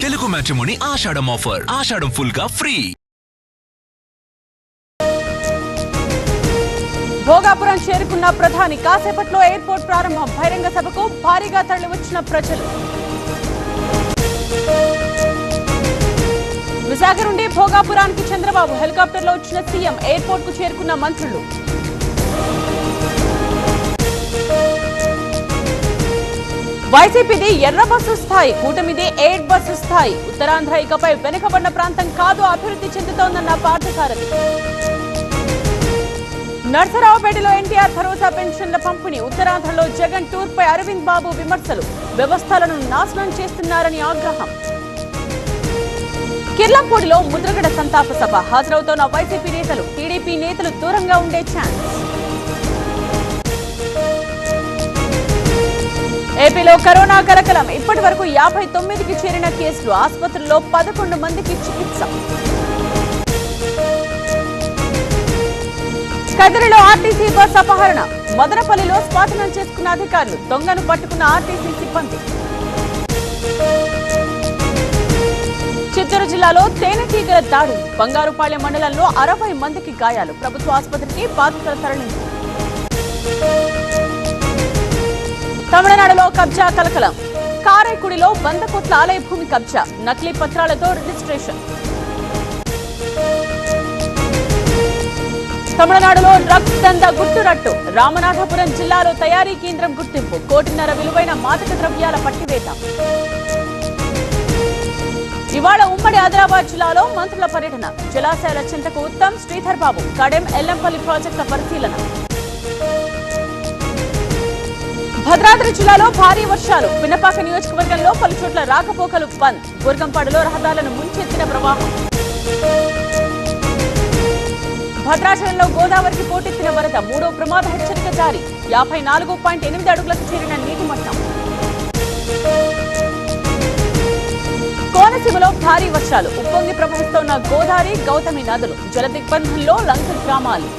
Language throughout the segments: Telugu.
తెలుగు మ్యాట్రిమోనీ ఆషాఢం ఆఫర్. ఆషాఢం ఫుల్ గా ఫ్రీ. భోగాపురం చేరుకున్న ప్రధాని. కాసేపట్లో ఎయిర్పోర్ట్ ప్రారంభం. బహిరంగ సభకు భారీగా తరలివచ్చిన ప్రజలు. విశాఖ నుండి భోగాపురానికి చంద్రబాబు. హెలికాప్టర్లో వచ్చిన సీఎం. ఎయిర్పోర్ట్ కు చేరుకున్న మంత్రులు. వైసీపీది ఎర్ర బస్సు స్థాయి, కూటమిది ఎయిడ్ బస్సు స్థాయి. ఉత్తరాంధ్ర ఇకపై వెనుకబడిన ప్రాంతం కాదు, అభివృద్ధి చెందుతోందన్న పార్థసారథి. నర్సరావుపేటలో ఎన్టీఆర్ భరోసా పెన్షన్ల పంపిణీ. ఉత్తరాంధ్రలో జగన్ టూర్ పై అరవింద్ బాబు విమర్శలు. వ్యవస్థలను నాశనం చేస్తున్నారని ఆగ్రహం. కిర్లంపూడిలో ముద్రగడ సంతాప సభ. హాజరవుతోన్న వైసీపీ నేతలు. టీడీపీ నేతలు దూరంగా ఉండే ఛాన్స్. ఏపీలో కరోనా కలకలం. ఇప్పటి వరకు 59కి చేరిన కేసులు. ఆసుపత్రుల్లో 11 మందికి చికిత్స. కదిరిలో ఆర్టీసీ బస్ అపహరణ. మదనపల్లిలో స్వాధీనం చేసుకున్న అధికారులు. దొంగను పట్టుకున్న ఆర్టీసీ సిబ్బంది. చిత్తూరు జిల్లాలో తేనెటీగల దాడి. బంగారుపాళ్యం మండలంలో 60 మందికి గాయాలు. ప్రభుత్వ ఆసుపత్రికి బాధితుల తరలింపు. తమిళనాడులో కబ్జా కలకలం. కారైకుడిలో 100 కోట్ల ఆలయ భూమి కబ్జా. నకిలీ పత్రాలతో రిజిస్ట్రేషన్. తమిళనాడులో డ్రగ్స్ దందా గుట్టురట్టు. రామనాథపురం జిల్లాలో తయారీ కేంద్రం గుర్తింపు. 1.5 కోటి విలువైన మాదక ద్రవ్యాల పట్టివేత. ఇవాళ ఉమ్మడి ఆదిలాబాద్ జిల్లాలో మంత్రుల పర్యటన. జలాశయాల చింతకు ఉత్తమ్, శ్రీధర్ బాబు. కడెం, ఎల్లంపల్లి ప్రాజెక్టుల పరిశీలన. భద్రాద్రి జిల్లాలో భారీ వర్షాలు. పినపాక నియోజకవర్గంలో పలుచోట్ల రాకపోకలు బంద్. గుర్గంపాడులో రహదారులను ముంచెత్తిన ప్రవాహం. భద్రాచలంలో గోదావరికి పోటెత్తిన వరద. 3వ ప్రమాద హెచ్చరిక జారీ. 54.8 అడుగులకు చేరిన నీటి మట్టం. కోనసీమలో భారీ వర్షాలు. ఉప్పొంగి ప్రవహిస్తోన్న గోదావరి, గౌతమి నదులు. జలదిగ్బంధంలో లంక గ్రామాలు.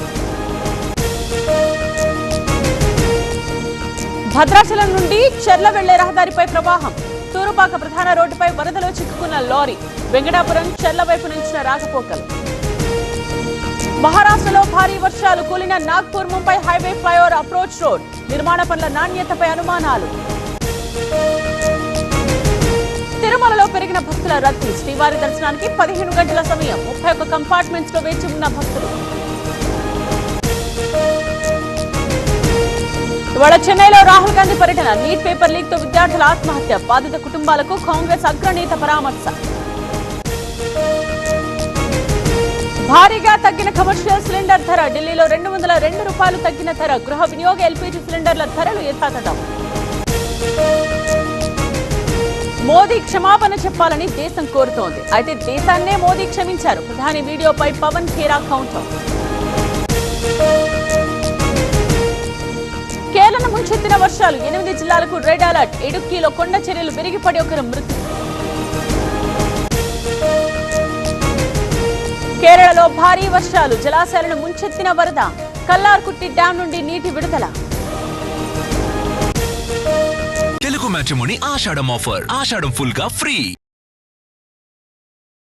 భద్రాచలం నుండి చెర్ల వెళ్లే రహదారిపై ప్రవాహం. తూరుపాక ప్రధాన రోడ్డుపై వరదలో చిక్కుకున్న లారీ. వెంకటాపురం, చెర్ల వైపు నుంచిన రాకపోకలు. మహారాష్ట్రలో భారీ వర్షాలు. కూలిన Nagpur Mumbai highway flyover approach road. నిర్మాణ పనుల నాణ్యతపై అనుమానాలు. తిరుమలలో పెరిగిన భక్తుల రద్దీ. శ్రీవారి దర్శనానికి 15 గంటల సమయం. 31 కంపార్ట్మెంట్స్ లో వేచి ఉన్న భక్తులు. ఇవాళ చెన్నైలో రాహుల్ గాంధీ పర్యటన. నీట్ పేపర్ లీక్ తో విద్యార్థుల ఆత్మహత్య. బాధిత కుటుంబాలకు కాంగ్రెస్ అగ్రనేత పరామర్శ. భారీగా తగ్గిన కమర్షియల్ సిలిండర్ ధర. ఢిల్లీలో 202 రూపాయలు తగ్గిన ధర. గృహ వినియోగ ఎల్పీజీ సిలిండర్ల ధరలు యథాతథం. మోదీ క్షమాపణ చెప్పాలని దేశం కోరుతోంది. అయితే దేశాన్నే మోదీ క్షమించారు. ప్రధాని వీడియోపై పవన్ ఖేరా కౌంటర్. కేరళను ముంచెత్తిన వర్షాలు. 8 జిల్లాలకు రెడ్ అలర్ట్. ఇడుక్కిలో కొండ చర్యలు విరిగిపడి ఒకరు మృతి. కేరళలో భారీ వర్షాలు. జలాశయాలను ముంచెత్తిన వరద. కల్లార్కుట్టి డ్యాం నుండి నీటి విడుదల. తెలుగు మ్యాట్రిమోనీ ఆషాఢం ఆఫర్. ఆషాఢం ఫుల్ గా ఫ్రీ.